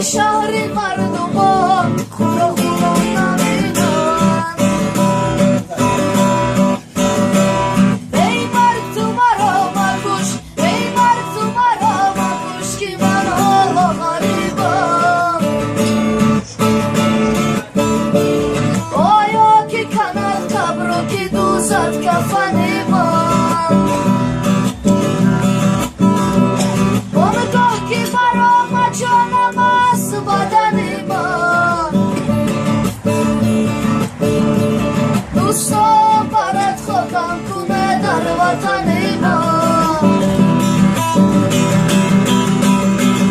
شهر مردمان خورا خورا نمیدن ای مرد تو مرا مکش ای مرد تو مرا مکش که من حالا غریبم آیا که کند قبرو که دوزد کفن من که برام جانم از بدن من دوستا برات خاکم کنه در وطن من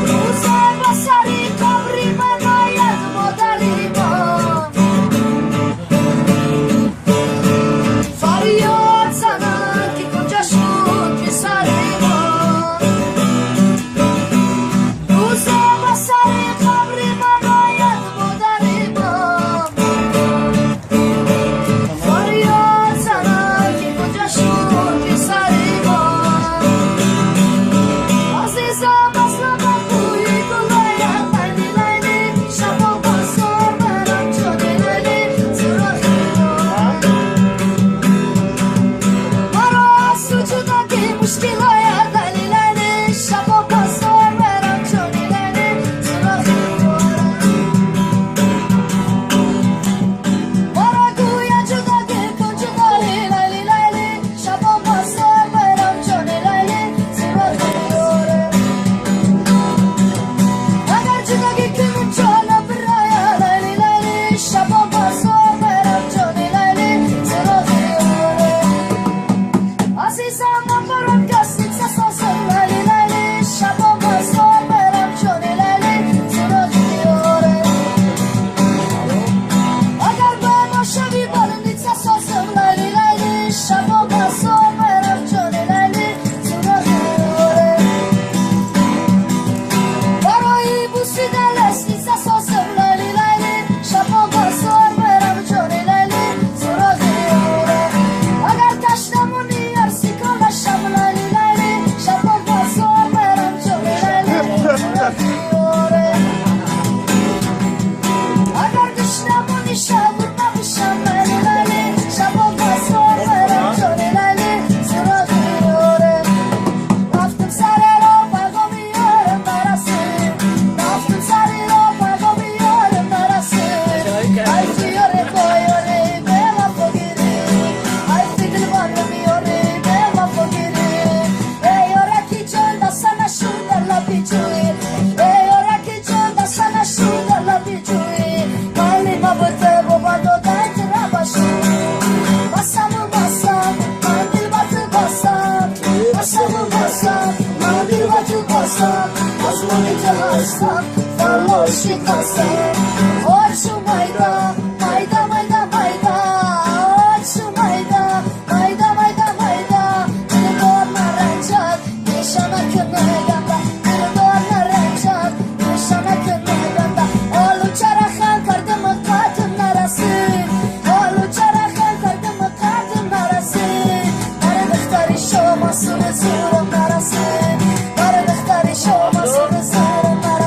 روزه به سری قبری من آید مادری من فریاد زنن که کجا شد پسری Ocho mayda, mayda, mayda, mayda. Ocho mayda, mayda, mayda, mayda. Bir doğar naranjat, yaşana kınaganda. Bir doğar naranjat, yaşana kınaganda. Olu çarahan kardı mı kadın arası? Olu çarahan kardı mı kadın arası? Aradıkları şomasını zırım arası. Aradıkları şomasını zırım arası.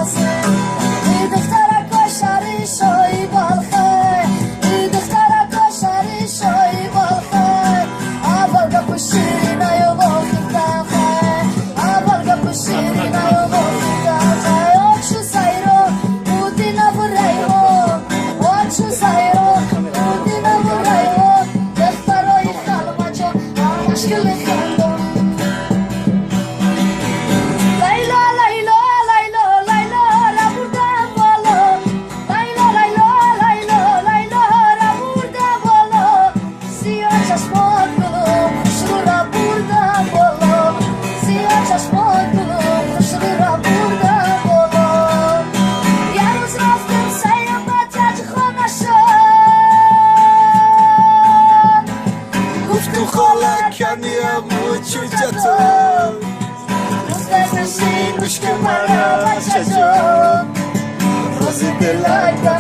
Like